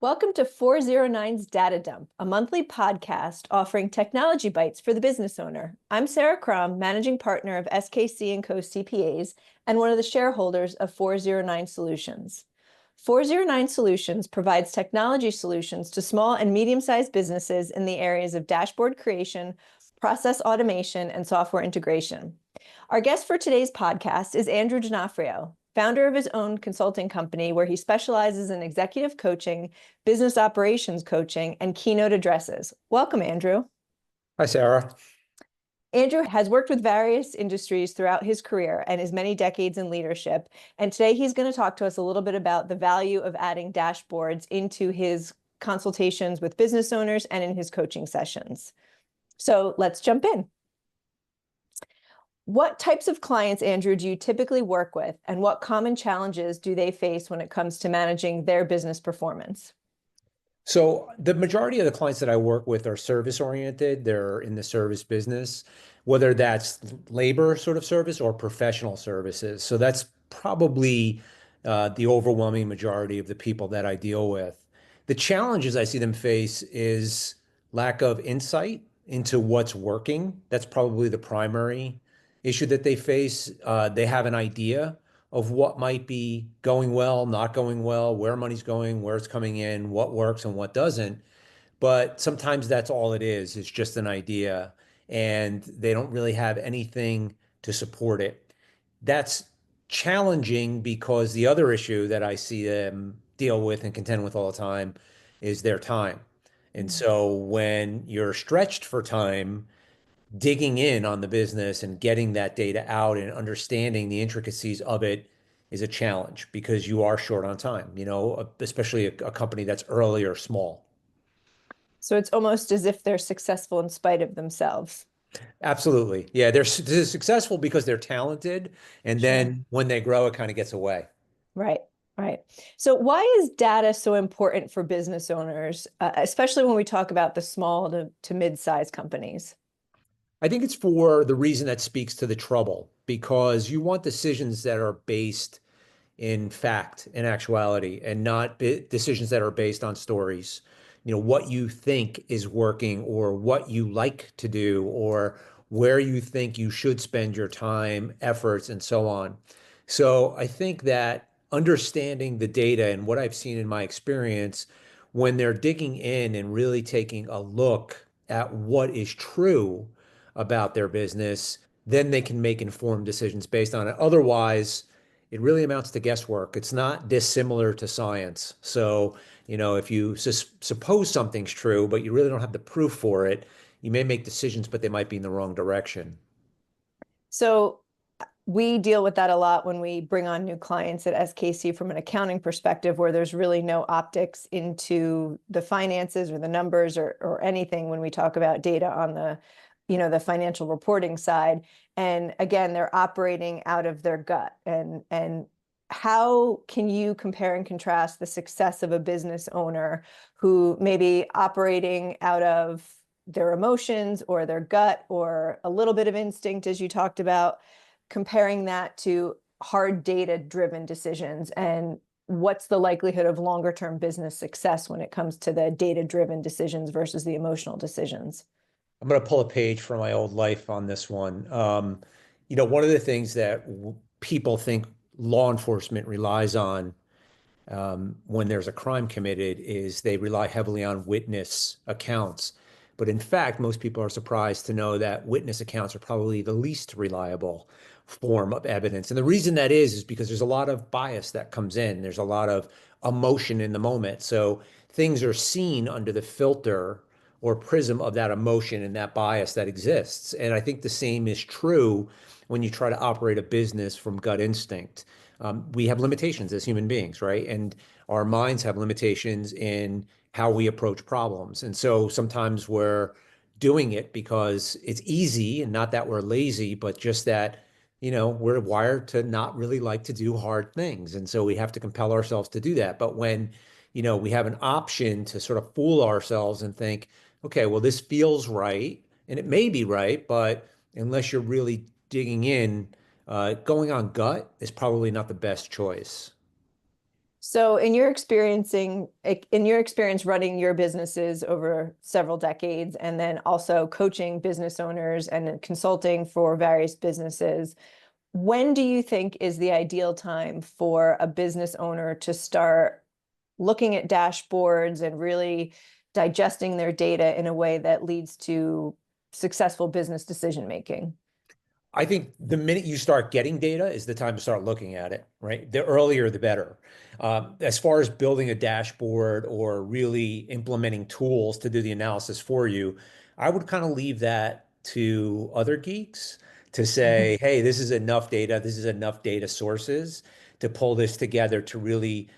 Welcome to 409's Data Dump, a monthly podcast offering technology bites for the business owner. I'm Sarah Crum, managing partner of SKC & Co. CPAs and one of the shareholders of 409 Solutions. 409 Solutions provides technology solutions to small and medium-sized businesses in the areas of dashboard creation, process automation, and software integration. Our guest for today's podcast is Andrew D'Onofrio, founder of his own consulting company where he specializes in executive coaching, business operations coaching, and keynote addresses. Welcome, Andrew. Hi, Sarah. Andrew has worked with various industries throughout his career and his many decades in leadership. And today he's going to talk to us a little bit about the value of adding dashboards into his consultations with business owners and in his coaching sessions. So let's jump in. What types of clients, Andrew, do you typically work with, and what common challenges do they face when it comes to managing their business performance? So the majority of the clients that I work with are service oriented. They're in the service business, whether that's labor sort of service or professional services. So that's probably the overwhelming majority of the people that I deal with. The challenges I see them face is lack of insight into what's working. That's probably the primary issue that they face. They have an idea of what might be going well, not going well, where money's going, where it's coming in, what works and what doesn't. But sometimes that's all it is. It's just an idea, and they don't really have anything to support it. That's challenging because the other issue that I see them deal with and contend with all the time is their time. And so when you're stretched for time, digging in on the business and getting that data out and understanding the intricacies of it is a challenge because you are short on time, especially a company that's early or small. So it's almost as if they're successful in spite of themselves. Absolutely. Yeah, they're successful because they're talented. And Sure. then when they grow, it kind of gets away. Right, right. So why is data so important for business owners, especially when we talk about the small to mid-sized companies? I think it's for the reason that speaks to the trouble, because you want decisions that are based in fact, in actuality, and not decisions that are based on stories. What you think is working or what you like to do or where you think you should spend your time, efforts, and so on. So I think that understanding the data and what I've seen in my experience, when they're digging in and really taking a look at what is true about their business, then they can make informed decisions based on it. Otherwise, it really amounts to guesswork. It's not dissimilar to science. So, if you suppose something's true, but you really don't have the proof for it, you may make decisions, but they might be in the wrong direction. So we deal with that a lot when we bring on new clients at SKC from an accounting perspective, where there's really no optics into the finances or the numbers or anything when we talk about data on the financial reporting side. And again, they're operating out of their gut. And how can you compare and contrast the success of a business owner who may be operating out of their emotions or their gut or a little bit of instinct, as you talked about, comparing that to hard data-driven decisions, and what's the likelihood of longer-term business success when it comes to the data-driven decisions versus the emotional decisions? I'm going to pull a page from my old life on this one. One of the things that people think law enforcement relies on when there's a crime committed is they rely heavily on witness accounts. But in fact, most people are surprised to know that witness accounts are probably the least reliable form of evidence. And the reason that is because there's a lot of bias that comes in. There's a lot of emotion in the moment. So things are seen under the filter or prism of that emotion and that bias that exists. And I think the same is true when you try to operate a business from gut instinct. We have limitations as human beings, right? And our minds have limitations in how we approach problems. And so sometimes we're doing it because it's easy, and not that we're lazy, but just that, we're wired to not really like to do hard things. And so we have to compel ourselves to do that. But when, we have an option to sort of fool ourselves and think, okay, well, this feels right, and it may be right, but unless you're really digging in, going on gut is probably not the best choice. So in your experience running your businesses over several decades and then also coaching business owners and consulting for various businesses, when do you think is the ideal time for a business owner to start looking at dashboards and really digesting their data in a way that leads to successful business decision making? I think the minute you start getting data is the time to start looking at it, right? The earlier, the better. As far as building a dashboard or really implementing tools to do the analysis for you, I would kind of leave that to other geeks to say, hey, this is enough data, this is enough data sources to pull this together to really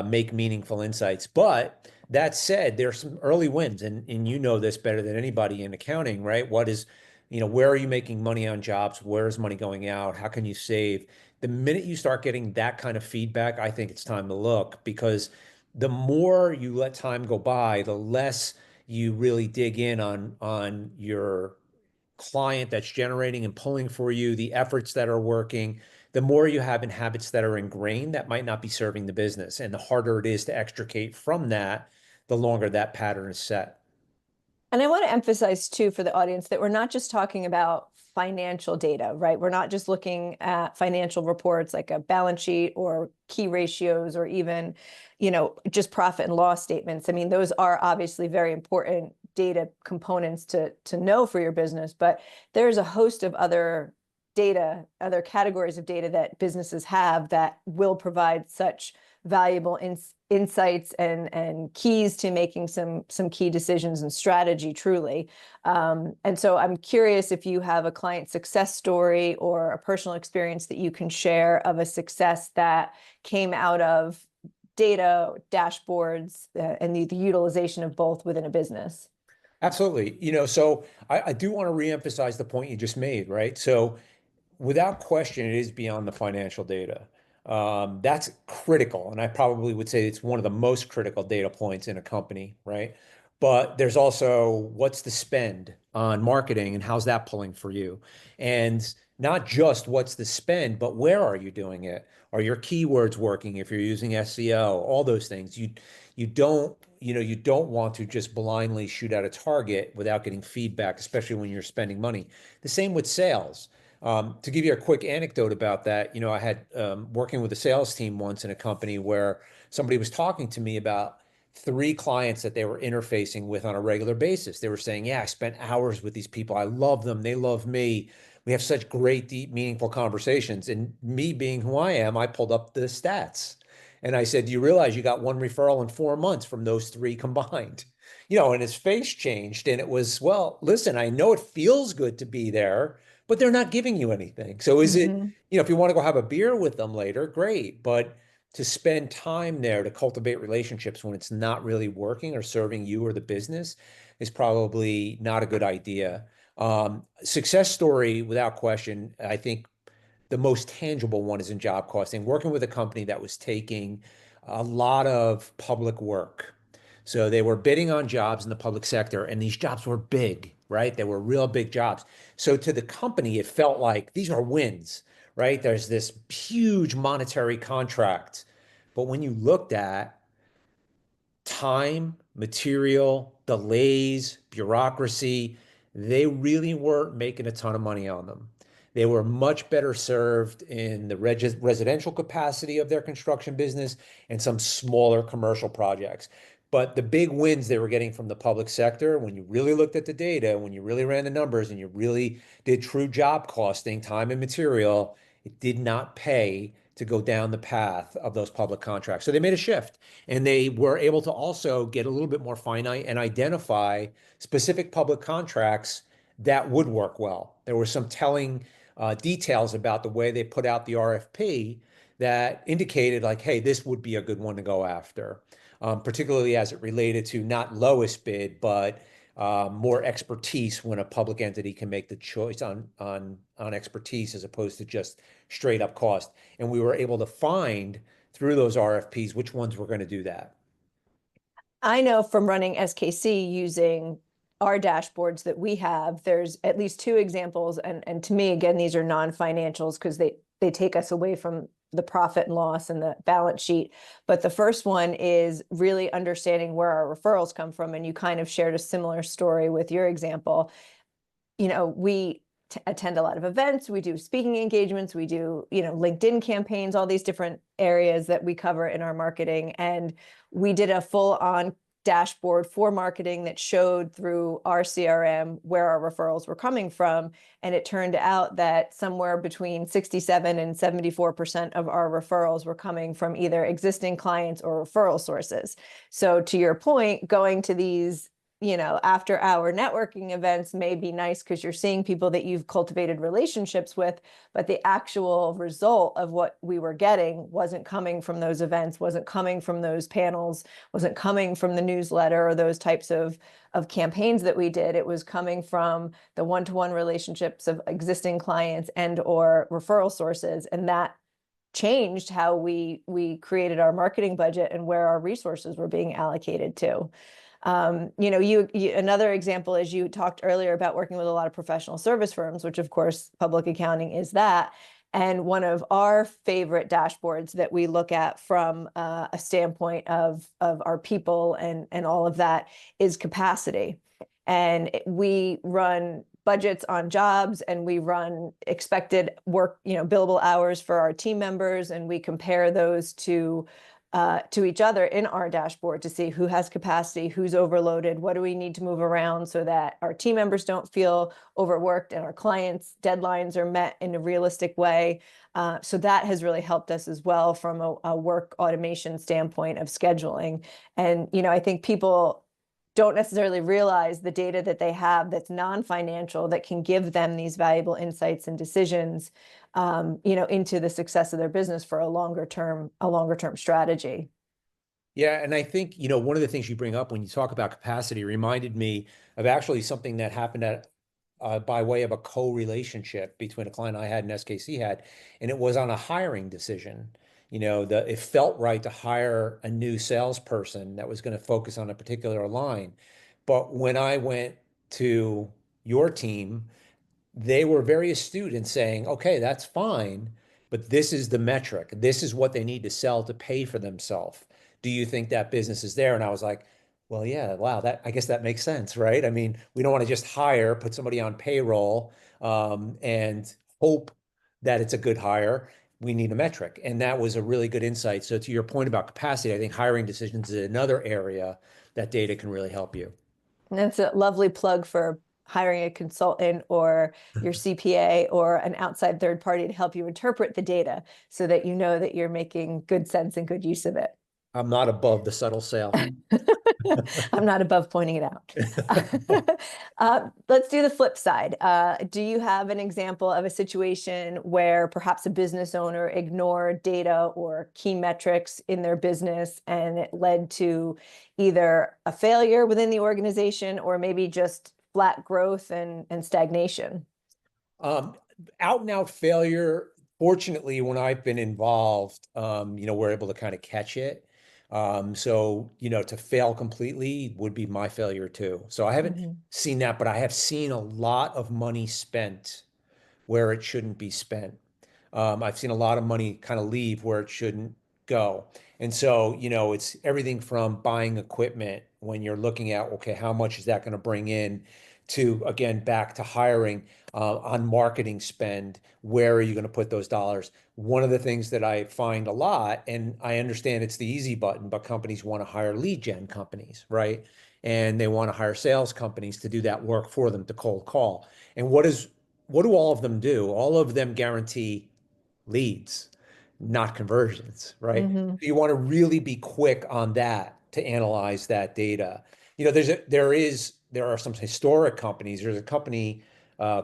make meaningful insights. But that said, there's some early wins, and you know this better than anybody in accounting, right? Where are you making money on jobs? Where is money going out? How can you save? The minute you start getting that kind of feedback, I think it's time to look because the more you let time go by, the less you really dig in on your client that's generating and pulling for you, the efforts that are working, the more you have in habits that are ingrained that might not be serving the business. And the harder it is to extricate from that, the longer that pattern is set. And I want to emphasize too for the audience that we're not just talking about financial data, right? We're not just looking at financial reports like a balance sheet or key ratios or even, just profit and loss statements. I mean, those are obviously very important data components to know for your business, but there's a host of other data, other categories of data that businesses have that will provide such valuable insights and keys to making some key decisions and strategy truly. And so I'm curious if you have a client success story or a personal experience that you can share of a success that came out of data, dashboards, and the utilization of both within a business. Absolutely. So I do want to reemphasize the point you just made, right? So without question, it is beyond the financial data. That's critical. And I probably would say it's one of the most critical data points in a company, right? But there's also what's the spend on marketing and how's that pulling for you? And not just what's the spend, but where are you doing it? Are your keywords working if you're using SEO? All those things. You don't want to just blindly shoot at a target without getting feedback, especially when you're spending money. The same with sales. To give you a quick anecdote about that, I had working with a sales team once in a company where somebody was talking to me about three clients that they were interfacing with on a regular basis. They were saying, yeah, I spent hours with these people. I love them. They love me. We have such great, deep, meaningful conversations. And me being who I am, I pulled up the stats. And I said, do you realize you got one referral in 4 months from those three combined? And his face changed. And it was, well, listen, I know it feels good to be there, but they're not giving you anything. So is it, Mhm. if you want to go have a beer with them later, great. But to spend time there to cultivate relationships when it's not really working or serving you or the business is probably not a good idea. Success story, without question, I think the most tangible one is in job costing, working with a company that was taking a lot of public work. So they were bidding on jobs in the public sector, and these jobs were big, right? They were real big jobs. So to the company, it felt like these are wins, right? There's this huge monetary contract. But when you looked at time, material, delays, bureaucracy, they really weren't making a ton of money on them. They were much better served in the residential capacity of their construction business and some smaller commercial projects. But the big wins they were getting from the public sector, when you really looked at the data, when you really ran the numbers and you really did true job costing, time and material, it did not pay to go down the path of those public contracts. So they made a shift. And they were able to also get a little bit more finite and identify specific public contracts that would work well. There were some telling details about the way they put out the RFP that indicated like, hey, this would be a good one to go after, particularly as it related to not lowest bid, but more expertise when a public entity can make the choice on expertise as opposed to just straight up cost. And we were able to find through those RFPs which ones were going to do that. I know from running SKC using our dashboards that we have, there's at least two examples. And to me, again, these are non-financials because they take us away from the profit and loss and the balance sheet. But the first one is really understanding where our referrals come from. And you kind of shared a similar story with your example. We attend a lot of events, we do speaking engagements, we do, LinkedIn campaigns, all these different areas that we cover in our marketing. And we did a full on dashboard for marketing that showed through our CRM where our referrals were coming from. And it turned out that somewhere between 67 and 74% of our referrals were coming from either existing clients or referral sources. So to your point, going to these after hour networking events may be nice because you're seeing people that you've cultivated relationships with, but the actual result of what we were getting wasn't coming from those events, wasn't coming from those panels, wasn't coming from the newsletter or those types of campaigns that we did. It was coming from the one-to-one relationships of existing clients and or referral sources. And that changed how we created our marketing budget and where our resources were being allocated to. Another example is you talked earlier about working with a lot of professional service firms, which of course public accounting is that. And one of our favorite dashboards that we look at from a standpoint of our people and all of that is capacity. And we run budgets on jobs and we run expected work, billable hours for our team members, and we compare those to each other in our dashboard to see who has capacity, who's overloaded, what do we need to move around so that our team members don't feel overworked and our clients' deadlines are met in a realistic way. So that has really helped us as well from a work automation standpoint of scheduling. And, I think people don't necessarily realize the data that they have that's non-financial that can give them these valuable insights and decisions into the success of their business for a longer term strategy. Yeah, and I think, one of the things you bring up when you talk about capacity reminded me of actually something that happened by way of a co-relationship between a client I had and SKC had, and it was on a hiring decision. It felt right to hire a new salesperson that was going to focus on a particular line. But when I went to your team, they were very astute in saying, okay, that's fine, but this is the metric. This is what they need to sell to pay for themselves. Do you think that business is there? And I was like, well, yeah, wow, I guess that makes sense, right? I mean, we don't want to just put somebody on payroll, and hope that it's a good hire. We need a metric. And that was a really good insight. So to your point about capacity, I think hiring decisions is another area that data can really help you. And that's a lovely plug for hiring a consultant or your CPA or an outside third party to help you interpret the data so that you know that you're making good sense and good use of it. I'm not above the subtle sale. I'm not above pointing it out. Let's do the flip side. Do you have an example of a situation where perhaps a business owner ignored data or key metrics in their business and it led to either a failure within the organization or maybe just flat growth and stagnation? Um, Out and out failure, fortunately, when I've been involved, we're able to kind of catch it. So, to fail completely would be my failure too. So I haven't Mhm. seen that, but I have seen a lot of money spent where it shouldn't be spent. I've seen a lot of money kind of leave where it shouldn't go. And so, it's everything from buying equipment when you're looking at, okay, how much is that going to bring in, to, again, back to hiring, on marketing spend, where are you going to put those dollars? One of the things that I find a lot, and I understand it's the easy button, but companies want to hire lead gen companies, right? And they want to hire sales companies to do that work for them, to cold call. And what do all of them do? All of them guarantee leads, not conversions, right? Mhm. You want to really be quick on that to analyze that data. There are some historic companies. There's a company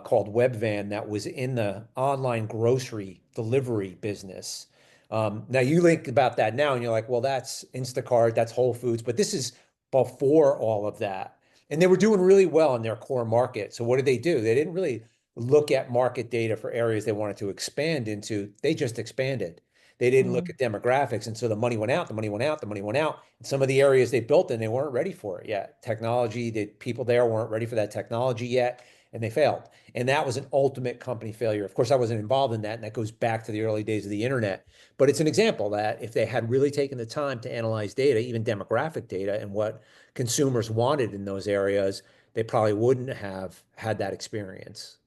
called Webvan that was in the online grocery delivery business. Now you think about that now and you're like, well, that's Instacart, that's Whole Foods, but this is before all of that. And they were doing really well in their core market. So what did they do? They didn't really look at market data for areas they wanted to expand into. They just expanded. They didn't look Mhm. at demographics. And so the money went out, the money went out, the money went out. And some of the areas they built in, they weren't ready for it yet. Technology, the people there weren't ready for that technology yet. and they failed. And that was an ultimate company failure. Of course, I wasn't involved in that, and that goes back to the early days of the internet. But it's an example that if they had really taken the time to analyze data, even demographic data, and what consumers wanted in those areas, they probably wouldn't have had that experience.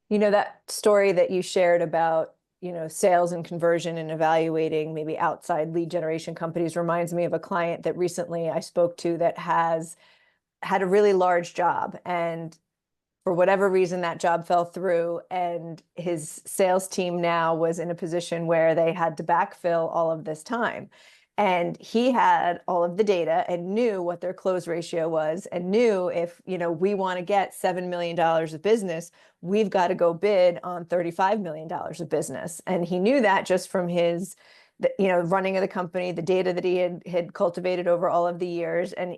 You know, that story that you shared about, sales and conversion and evaluating maybe outside lead generation companies reminds me of a client that recently I spoke to that has had a really large job, and for whatever reason that job fell through, and his sales team now was in a position where they had to backfill all of this time. And he had all of the data and knew what their close ratio was, and knew if, we want to get $7 million of business, we've got to go bid on $35 million of business. And he knew that just from his, running of the company, the data that he had cultivated over all of the years. And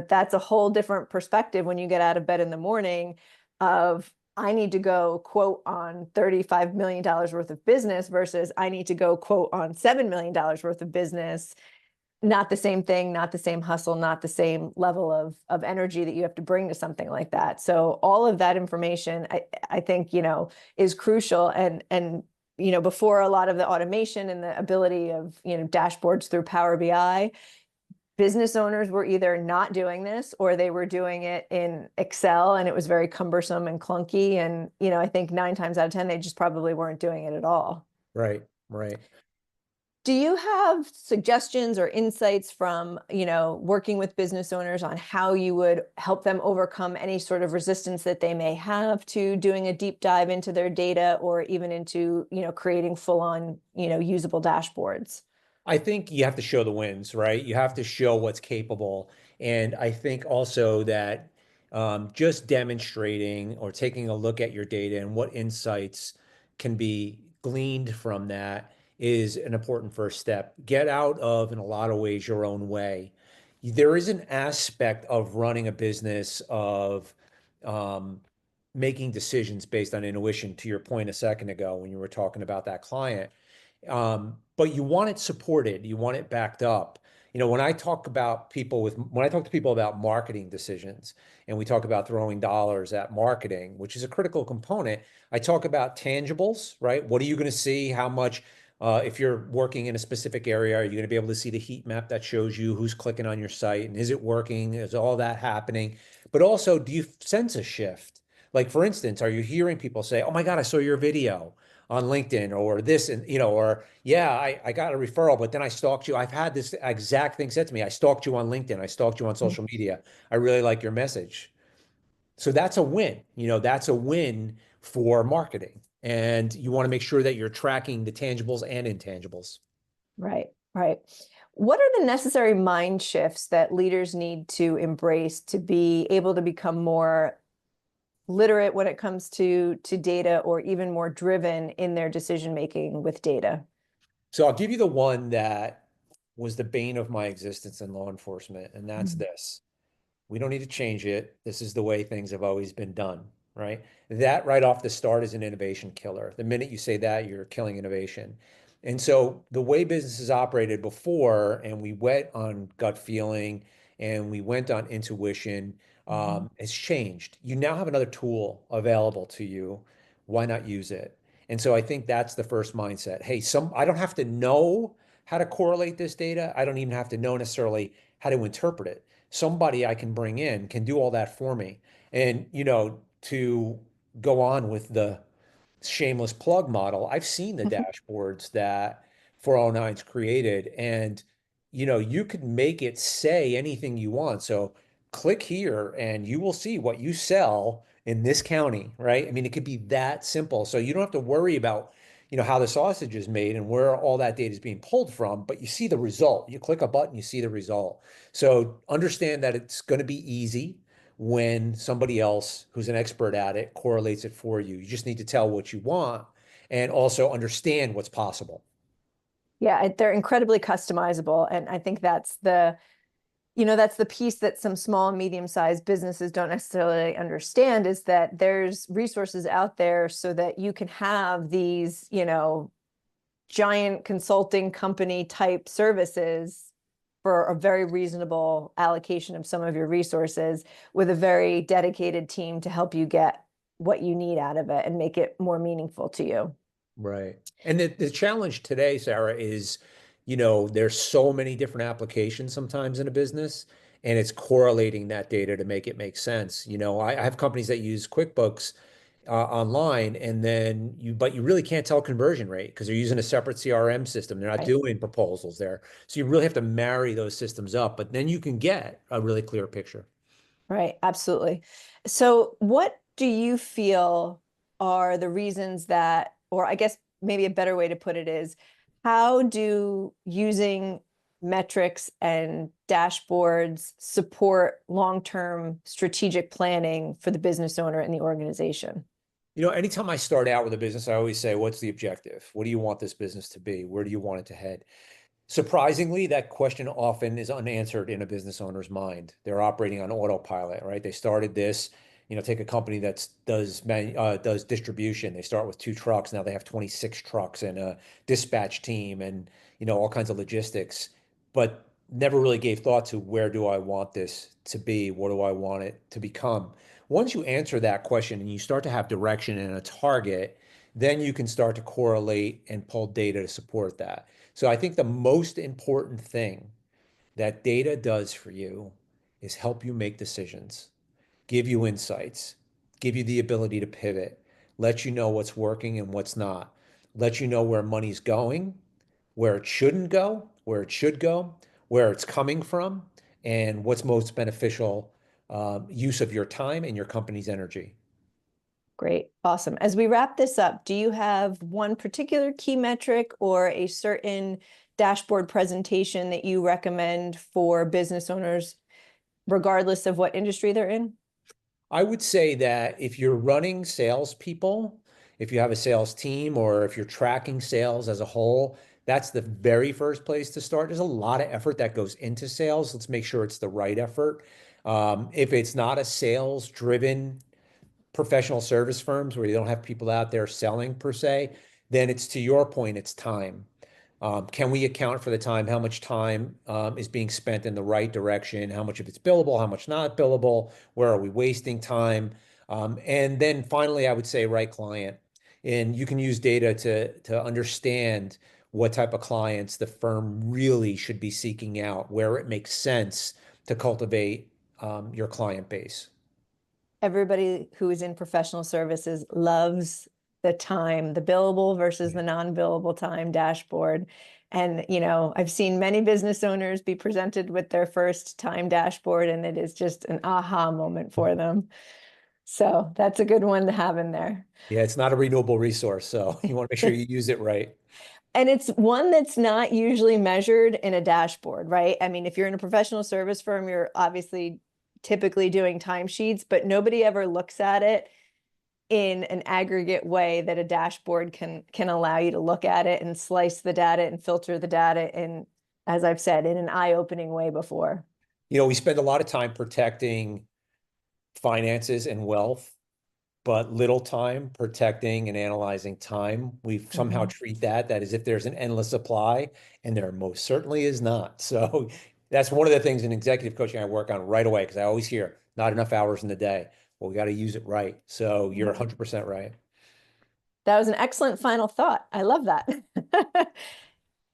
that's a whole different perspective when you get out of bed in the morning of, I need to go quote on $35 million worth of business versus I need to go quote on $7 million worth of business. Not the same thing, not the same hustle, not the same level of energy that you have to bring to something like that. So all of that information, I think, is crucial. And before a lot of the automation and the ability of, dashboards through Power BI, business owners were either not doing this or they were doing it in Excel, and it was very cumbersome and clunky. And, I think 9 times out of 10, they just probably weren't doing it at all. Right, right. Do you have suggestions or insights from, working with business owners on how you would help them overcome any sort of resistance that they may have to doing a deep dive into their data, or even into, creating full on, usable dashboards? I think you have to show the wins, right? You have to show what's capable. And I think also that just demonstrating or taking a look at your data and what insights can be gleaned from that is an important first step. Get out of, in a lot of ways, your own way. There is an aspect of running a business of um, making decisions based on intuition, to your point a second ago when you were talking about that client. But you want it supported, you want it backed up. When I talk about when I talk to people about marketing decisions, and we talk about throwing dollars at marketing, which is a critical component, I talk about tangibles, right? What are you going to see? How much, if you're working in a specific area, are you going to be able to see the heat map that shows you who's clicking on your site, and is it working? Is all that happening? But also, do you sense a shift? Like, for instance, are you hearing people say, "Oh my God, I saw your video on LinkedIn," or this, and or yeah, I got a referral, but then I stalked you. I've had this exact thing said to me. I stalked you on LinkedIn. I stalked you on social media. I really like your message. So that's a win. That's a win for marketing. And you want to make sure that you're tracking the tangibles and intangibles. Right, right. What are the necessary mind shifts that leaders need to embrace to be able to become more literate when it comes to data, or even more driven in their decision making with data? So I'll give you the one that was the bane of my existence in law enforcement, and that's Mhm. this. We don't need to change it. This is the way things have always been done, right? That right off the start is an innovation killer. The minute you say that, you're killing innovation. And so the way businesses operated before, and we went on gut feeling and we went on intuition, Mhm. has changed. You now have another tool available to you. Why not use it? And so I think that's the first mindset. Hey, I don't have to know how to correlate this data. I don't even have to know necessarily how to interpret it. Somebody I can bring in can do all that for me. And, to go on with the shameless plug model, I've seen the dashboards that 409's created, and you could make it say anything you want. So click here and you will see what you sell in this county, right? I mean, it could be that simple. So you don't have to worry about, how the sausage is made and where all that data is being pulled from, but you see the result. You click a button, you see the result. So understand that it's going to be easy when somebody else who's an expert at it correlates it for you. You just need to tell what you want and also understand what's possible. Yeah, they're incredibly customizable. And I think that's the piece that some small and medium-sized businesses don't necessarily understand, is that there's resources out there so that you can have these, giant consulting company type services for a very reasonable allocation of some of your resources with a very dedicated team to help you get what you need out of it and make it more meaningful to you. Right. And the challenge today, Sarah, is, there's so many different applications sometimes in a business, and it's correlating that data to make it make sense. I have companies that use QuickBooks online, and then but you really can't tell conversion rate because they're using a separate CRM system. They're not Right. doing proposals there. So you really have to marry those systems up, but then you can get a really clear picture. Right, absolutely. So, what do you feel are the reasons that, or I guess maybe a better way to put it is, how do using metrics and dashboards support long-term strategic planning for the business owner and the organization? Anytime I start out with a business, I always say, what's the objective? What do you want this business to be? Where do you want it to head? Surprisingly, that question often is unanswered in a business owner's mind. They're operating on autopilot, right? They started this, take a company that does distribution. They start with 2 trucks. Now they have 26 trucks and a dispatch team and, all kinds of logistics, but never really gave thought to where do I want this to be? What do I want it to become? Once you answer that question and you start to have direction and a target, then you can start to correlate and pull data to support that. So I think the most important thing that data does for you is help you make decisions, give you insights, give you the ability to pivot, let you know what's working and what's not, let you know where money's going, where it shouldn't go, where it should go, where it's coming from, and what's most beneficial use of your time and your company's energy. Great, awesome. As we wrap this up, do you have one particular key metric or a certain dashboard presentation that you recommend for business owners, regardless of what industry they're in? I would say that if you're running salespeople, if you have a sales team, or if you're tracking sales as a whole, that's the very first place to start. There's a lot of effort that goes into sales. Let's make sure it's the right effort. If it's not a sales driven professional service firms where you don't have people out there selling per se, then it's to your point, it's time. Can we account for the time? How much time is being spent in the right direction? How much of it's billable? How much not billable? Where are we wasting time? And then finally, I would say right client. And you can use data to understand what type of clients the firm really should be seeking out, where it makes sense to cultivate your client base. Everybody who is in professional services loves the time, the billable versus the non-billable time dashboard. And, I've seen many business owners be presented with their first time dashboard, and it is just an aha moment for them. So that's a good one to have in there. Yeah, it's not a renewable resource, so you want to make sure you use it right. And it's one that's not usually measured in a dashboard, right? I mean, if you're in a professional service firm, you're obviously typically doing timesheets, but nobody ever looks at it in an aggregate way that a dashboard can allow you to look at it and slice the data and filter the data in, as I've said, in an eye-opening way before. We spend a lot of time protecting finances and wealth, but little time protecting and analyzing time. We somehow treat that as if there's an endless supply, and there most certainly is not. So that's one of the things in executive coaching I work on right away, because I always hear not enough hours in the day. Well, we got to use it right. So you're 100% right. That was an excellent final thought. I love that.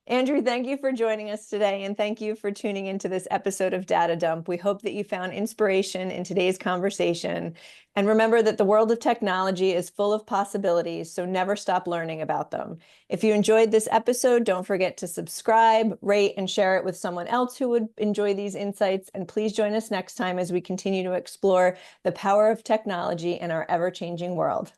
Andrew, thank you for joining us today, and thank you for tuning into this episode of Data Dump. We hope that you found inspiration in today's conversation. And remember that the world of technology is full of possibilities, so never stop learning about them. If you enjoyed this episode, don't forget to subscribe, rate, and share it with someone else who would enjoy these insights. And please join us next time as we continue to explore the power of technology in our ever-changing world.